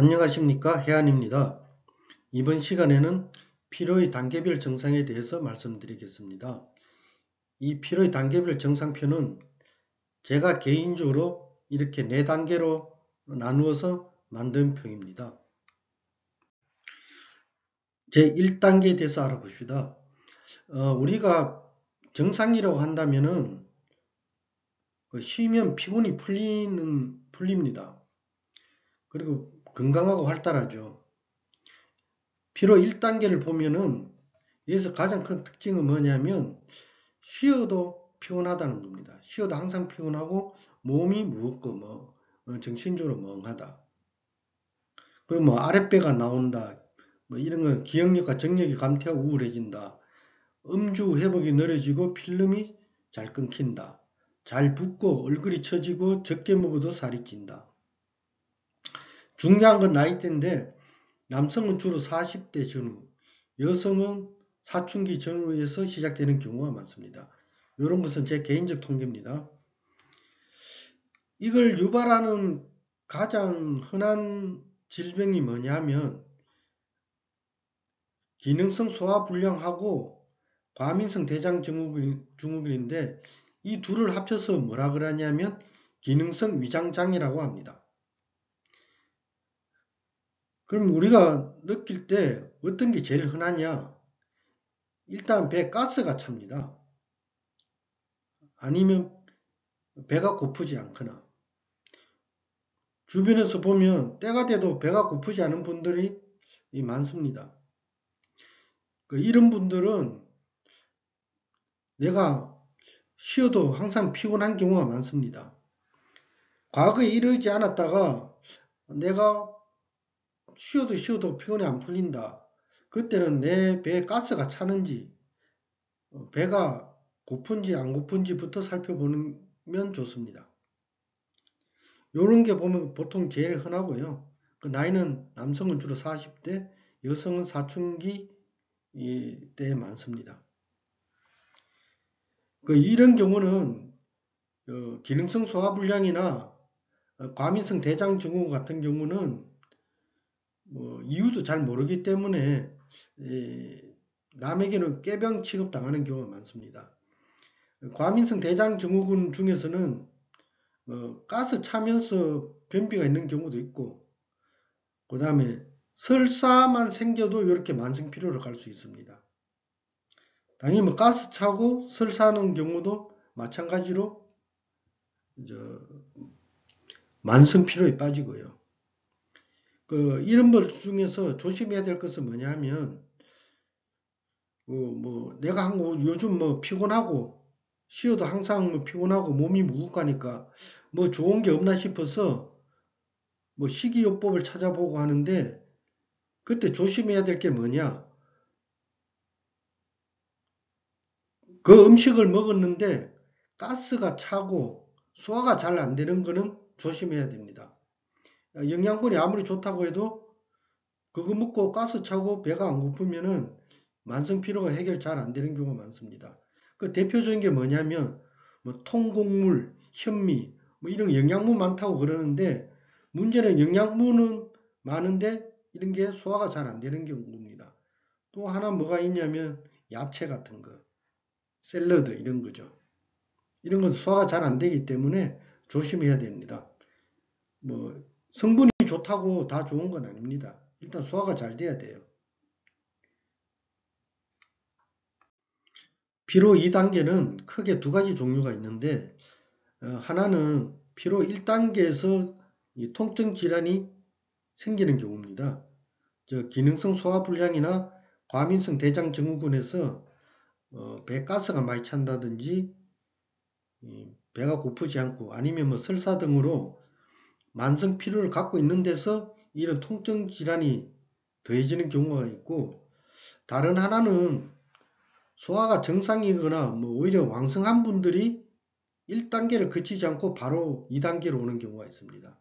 안녕하십니까, 해안입니다. 이번 시간에는 피로의 단계별 증상에 대해서 말씀드리겠습니다. 이 피로의 단계별 증상표는 제가 개인적으로 이렇게 4단계로 나누어서 만든 표입니다. 제 1단계에 대해서 알아봅시다. 우리가 정상이라고 한다면은 쉬면 피곤이 풀립니다. 그리고 건강하고 활달하죠. 피로 1단계를 보면은 여기서 가장 큰 특징은 뭐냐면 쉬어도 피곤하다는 겁니다. 쉬어도 항상 피곤하고 몸이 무겁고 정신적으로 멍하다. 그리고 아랫배가 나온다. 이런 건 기억력과 정력이 감퇴하고 우울해진다. 음주 회복이 느려지고 필름이 잘 끊긴다. 잘 붓고 얼굴이 처지고 적게 먹어도 살이 찐다. 중요한 건 나이대인데 남성은 주로 40대 전후, 여성은 사춘기 전후에서 시작되는 경우가 많습니다. 이런 것은 제 개인적 통계입니다. 이걸 유발하는 가장 흔한 질병이 뭐냐면 기능성 소화불량하고 과민성 대장증후군인데 이 둘을 합쳐서 뭐라 그러냐면 기능성 위장장애라고 합니다. 그럼 우리가 느낄 때 어떤 게 제일 흔하냐? 일단 배에 가스가 찹니다. 아니면 배가 고프지 않거나 주변에서 보면 때가 돼도 배가 고프지 않은 분들이 많습니다. 이런 분들은 내가 쉬어도 항상 피곤한 경우가 많습니다. 과거에 이러지 않았다가 내가 쉬어도 피곤이 안 풀린다. 그때는 내 배에 가스가 차는지 배가 고픈지 안 고픈지부터 살펴보면 좋습니다. 요런 게 보면 보통 제일 흔하고요. 나이는 남성은 주로 40대, 여성은 사춘기 때에 많습니다. 이런 경우는 기능성 소화불량이나 과민성 대장증후군 같은 경우는 이유도 잘 모르기 때문에 남에게는 꾀병 취급당하는 경우가 많습니다. 과민성 대장증후군 중에서는 가스 차면서 변비가 있는 경우도 있고 그 다음에 설사만 생겨도 이렇게 만성피로를 갈 수 있습니다. 당연히 가스 차고 설사하는 경우도 마찬가지로 만성피로에 빠지고요. 이런 것 중에서 조심해야 될 것은 뭐냐면 내가 요즘 피곤하고 쉬어도 항상 피곤하고 몸이 무겁니까 좋은 게 없나 싶어서 식이요법을 찾아보고 하는데 그때 조심해야 될 게 뭐냐? 그 음식을 먹었는데 가스가 차고 소화가 잘 안 되는 거는 조심해야 됩니다. 영양분이 아무리 좋다고 해도 그거 먹고 가스 차고 배가 안 고프면은 만성 피로가 해결 잘 안 되는 경우가 많습니다. 그 대표적인 게 뭐냐면 통곡물, 현미 이런 영양분 많다고 그러는데 문제는 영양분은 많은데 이런 게 소화가 잘 안 되는 경우입니다. 또 하나 뭐가 있냐면 야채 같은 거, 샐러드 이런 거죠. 이런 건 소화가 잘 안 되기 때문에 조심해야 됩니다. 성분이 좋다고 다 좋은 건 아닙니다. 일단 소화가 잘 돼야 돼요. 피로 2단계는 크게 두 가지 종류가 있는데 하나는 피로 1단계에서 통증 질환이 생기는 경우입니다. 기능성 소화불량이나 과민성 대장증후군에서 배가스가 많이 찬다든지 배가 고프지 않고 아니면 설사 등으로 만성 피로를 갖고 있는 데서 이런 통증 질환이 더해지는 경우가 있고 다른 하나는 소화가 정상이거나 오히려 왕성한 분들이 1단계를 거치지 않고 바로 2단계로 오는 경우가 있습니다.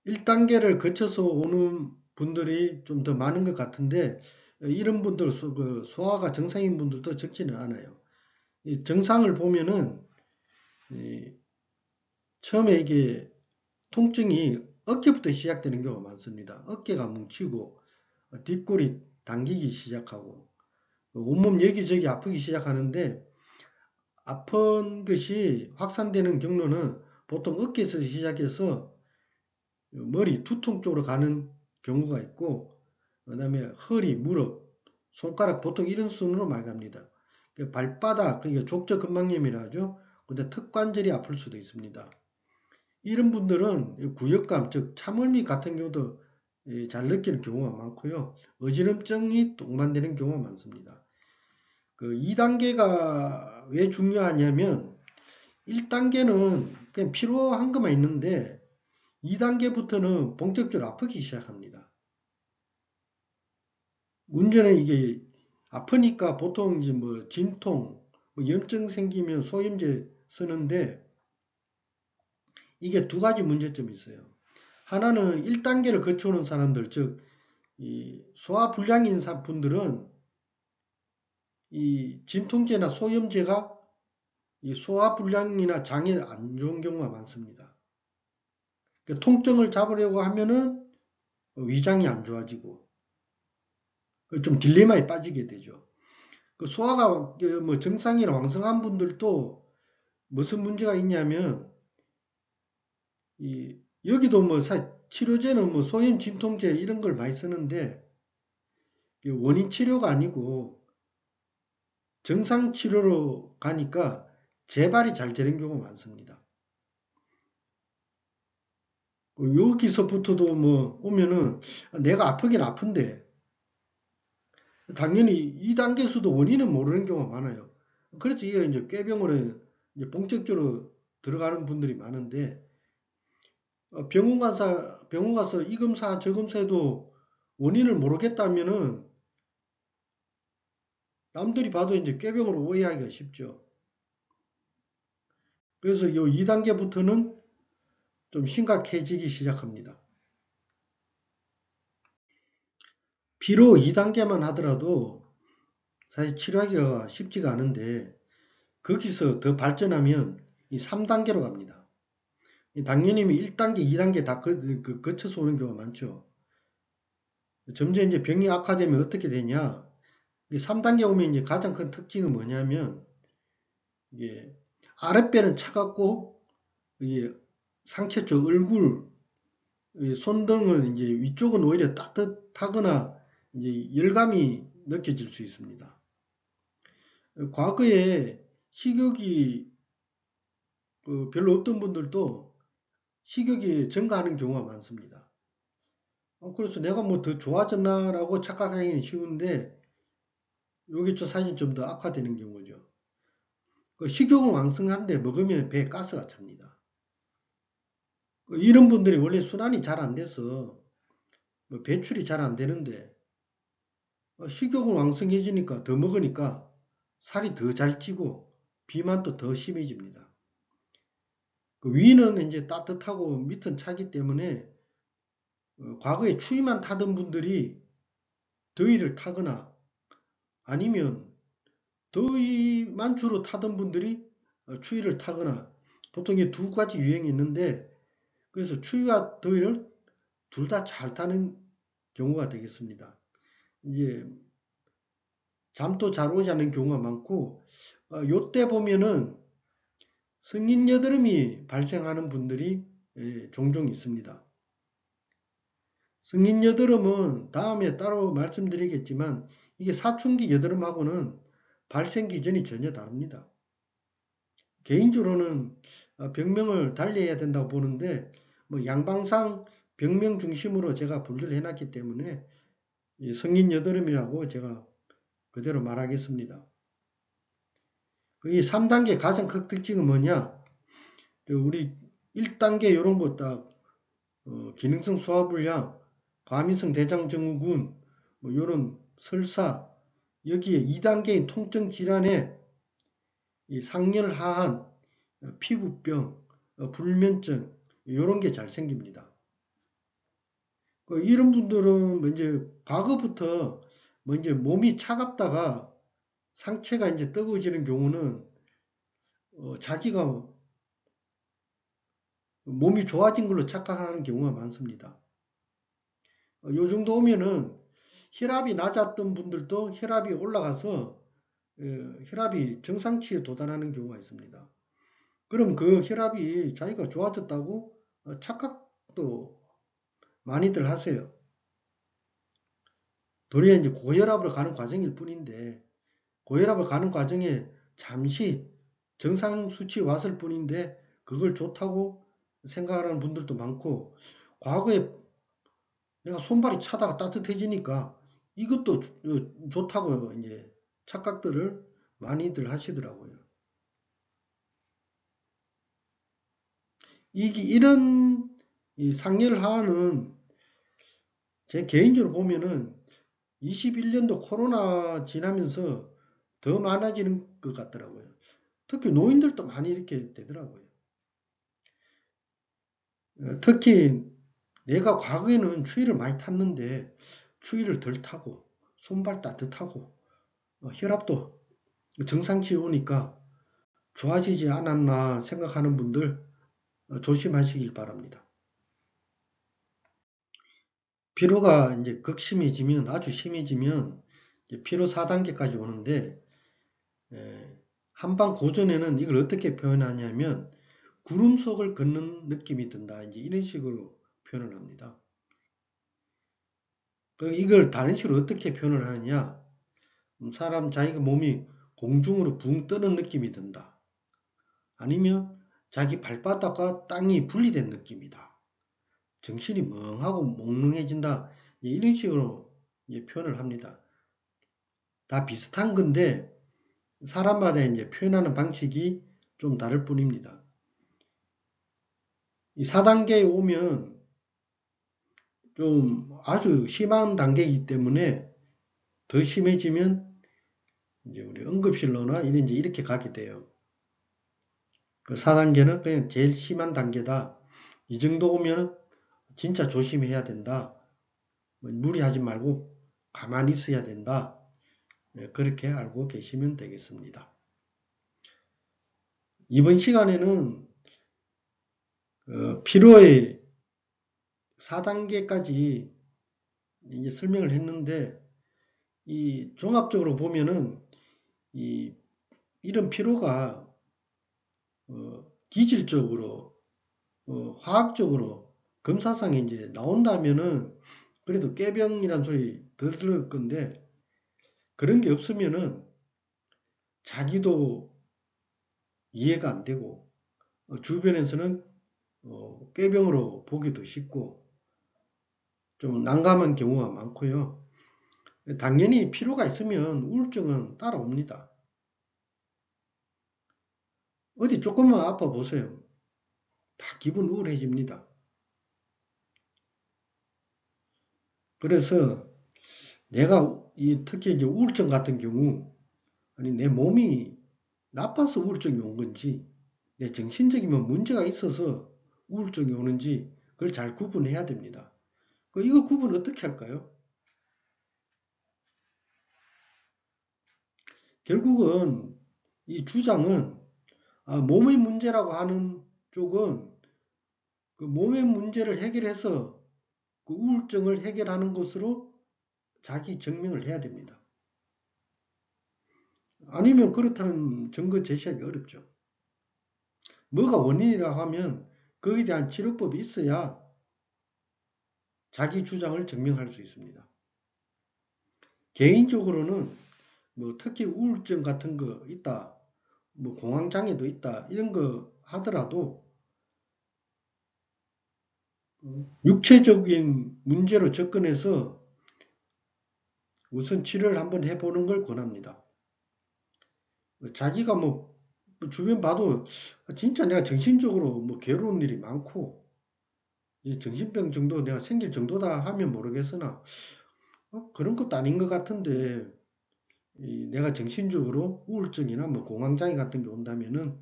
1단계를 거쳐서 오는 분들이 좀 더 많은 것 같은데 이런 분들 소화가 정상인 분들도 적지는 않아요. 정상을 보면은 처음에 이게 통증이 어깨부터 시작되는 경우가 많습니다. 어깨가 뭉치고 뒷골이 당기기 시작하고 온몸 여기저기 아프기 시작하는데 아픈 것이 확산되는 경로는 보통 어깨에서 시작해서 머리 두통 쪽으로 가는 경우가 있고 그 다음에 허리, 무릎, 손가락 보통 이런 순으로 많이 갑니다. 발바닥, 그러니까 족저근막염이라 하죠. 근데 턱관절이 아플 수도 있습니다. 이런 분들은 구역감, 즉 참을미 같은 경우도 잘 느끼는 경우가 많고요. 어지럼증이 동반되는 경우가 많습니다. 그 2단계가 왜 중요하냐면 1단계는 그냥 피로한 것만 있는데 2단계부터는 본격적으로 아프기 시작합니다. 문제는 이게 아프니까 보통 이제 뭐 진통, 뭐 염증 생기면 소염제 쓰는데 이게 두 가지 문제점이 있어요. 하나는 1단계를 거쳐오는 사람들, 즉, 이 소화불량인 분들은 이 진통제나 소염제가 이 소화불량이나 장에 안 좋은 경우가 많습니다. 그러니까 통증을 잡으려고 하면은 위장이 안 좋아지고 좀 딜레마에 빠지게 되죠. 그 소화가 뭐 정상이나 왕성한 분들도 무슨 문제가 있냐면 이 여기도 뭐 치료제는 뭐 소염 진통제 이런 걸 많이 쓰는데 원인 치료가 아니고 정상 치료로 가니까 재발이 잘 되는 경우가 많습니다. 여기서부터도 뭐 오면은 내가 아프긴 아픈데 당연히 2단계에서도 원인은 모르는 경우가 많아요. 그래서 이게 이제 꾀병으로 이제 본격적으로 들어가는 분들이 많은데 병원 가서 이 검사 저 검사해도 원인을 모르겠다면은 남들이 봐도 이제 꾀병으로 오해하기가 쉽죠. 그래서 이 2단계부터는 좀 심각해지기 시작합니다. 비록 2단계만 하더라도 사실 치료하기가 쉽지가 않은데 거기서 더 발전하면 이 3단계로 갑니다. 당연히 1단계, 2단계 다 거쳐서 오는 경우가 많죠. 점점 이제 병이 악화되면 어떻게 되냐? 3단계 오면 이제 가장 큰 특징은 뭐냐면 이게 아랫배는 차갑고 이게 상체 쪽 얼굴, 손등은 이제 위쪽은 오히려 따뜻하거나 이제 열감이 느껴질 수 있습니다. 과거에 식욕이 별로 없던 분들도 식욕이 증가하는 경우가 많습니다. 그래서 내가 뭐 더 좋아졌나라고 착각하기는 쉬운데 여기 사실 좀 더 악화되는 경우죠. 식욕은 왕성한데 먹으면 배에 가스가 찹니다. 이런 분들이 원래 순환이 잘 안 돼서 배출이 잘 안 되는데 식욕은 왕성해지니까 더 먹으니까 살이 더 잘 찌고 비만도 더 심해집니다. 위는 이제 따뜻하고 밑은 차기 때문에 과거에 추위만 타던 분들이 더위를 타거나 아니면 더위만 주로 타던 분들이 추위를 타거나 보통 이 두 가지 유행이 있는데 그래서 추위와 더위를 둘 다 잘 타는 경우가 되겠습니다. 이제 잠도 잘 오지 않는 경우가 많고 요때 보면은 성인 여드름이 발생하는 분들이 종종 있습니다. 성인 여드름은 다음에 따로 말씀드리겠지만 이게 사춘기 여드름하고는 발생 기전이 전혀 다릅니다. 개인적으로는 병명을 달리해야 된다고 보는데 뭐 양방상 병명 중심으로 제가 분류를 해놨기 때문에 성인 여드름이라고 제가 그대로 말하겠습니다. 이 3단계 가장 큰 특징은 뭐냐? 우리 1단계 이런 거 딱 기능성 소화불량, 과민성 대장증후군, 뭐 이런 설사 여기에 2단계인 통증 질환에 이 상열하한 피부병, 불면증 이런 게 잘 생깁니다. 이런 분들은 이제 과거부터 이제 몸이 차갑다가 상체가 이제 뜨거워지는 경우는 자기가 몸이 좋아진 걸로 착각하는 경우가 많습니다. 요 정도 오면은 혈압이 낮았던 분들도 혈압이 올라가서 혈압이 정상치에 도달하는 경우가 있습니다. 그럼 그 혈압이 자기가 좋아졌다고 착각도 많이들 하세요. 도리어 이제 고혈압으로 가는 과정일 뿐인데, 고혈압을 가는 과정에 잠시 정상 수치 왔을 뿐인데 그걸 좋다고 생각하는 분들도 많고, 과거에 내가 손발이 차다가 따뜻해지니까 이것도 좋다고 이제 착각들을 많이들 하시더라고요. 이런 상열하는 제 개인적으로 보면은 21년도 코로나 지나면서 더 많아지는 것 같더라고요. 특히 노인들도 많이 이렇게 되더라고요. 특히 내가 과거에는 추위를 많이 탔는데 추위를 덜 타고 손발 따뜻하고 혈압도 정상치에 오니까 좋아지지 않았나 생각하는 분들 조심하시길 바랍니다. 피로가 이제 극심해지면 아주 심해지면 피로 4단계까지 오는데 한방 고전에는 이걸 어떻게 표현하냐면 구름 속을 걷는 느낌이 든다. 이제 이런 식으로 표현을 합니다. 그럼 이걸 다른 식으로 어떻게 표현을 하느냐? 사람 자기가 몸이 공중으로 붕 뜨는 느낌이 든다. 아니면 자기 발바닥과 땅이 분리된 느낌이다. 정신이 멍하고 몽롱해진다. 이런 식으로 표현을 합니다. 다 비슷한 건데 사람마다 이제 표현하는 방식이 좀 다를 뿐입니다. 이 4단계에 오면 좀 아주 심한 단계이기 때문에 더 심해지면 이제 우리 응급실로나 이제 이렇게 가게 돼요. 그 4단계는 그냥 제일 심한 단계다. 이 정도 오면 진짜 조심해야 된다. 무리하지 말고 가만히 있어야 된다. 그렇게 알고 계시면 되겠습니다. 이번 시간에는 피로의 4단계까지 이제 설명을 했는데 이 종합적으로 보면은 이런 피로가 기질적으로 화학적으로 검사상에 이제 나온다면은 그래도 꾀병이란 소리 덜 들을 건데 그런 게 없으면은 자기도 이해가 안 되고 주변에서는 꾀병으로 보기도 쉽고 좀 난감한 경우가 많고요. 당연히 피로가 있으면 우울증은 따라옵니다. 어디 조금만 아파 보세요. 다 기분 우울해집니다. 그래서 내가 특히 이제 우울증 같은 경우 아니 내 몸이 나빠서 우울증이 온 건지 내 정신적인 문제가 있어서 우울증이 오는지 그걸 잘 구분해야 됩니다. 이거 구분 어떻게 할까요? 결국은 이 주장은 몸의 문제라고 하는 쪽은 그 몸의 문제를 해결해서 그 우울증을 해결하는 것으로 자기 증명을 해야 됩니다. 아니면 그렇다는 증거 제시하기 어렵죠. 뭐가 원인이라 하면 거기에 대한 치료법이 있어야 자기 주장을 증명할 수 있습니다. 개인적으로는 뭐 특히 우울증 같은 거 있다, 뭐 공황장애도 있다 이런 거 하더라도 육체적인 문제로 접근해서 우선 치료를 한번 해보는 걸 권합니다. 자기가 뭐 주변 봐도 진짜 내가 정신적으로 뭐 괴로운 일이 많고 정신병 정도 내가 생길 정도다 하면 모르겠으나 그런 것도 아닌 것 같은데 내가 정신적으로 우울증이나 뭐 공황장애 같은 게 온다면은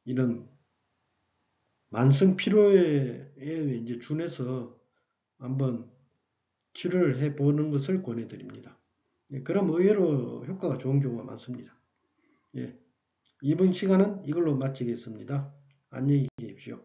이런 만성 피로에 이제 준해서 한번 치료를 해보는 것을 권해드립니다. 그럼 의외로 효과가 좋은 경우가 많습니다. 예, 이번 시간은 이걸로 마치겠습니다. 안녕히 계십시오.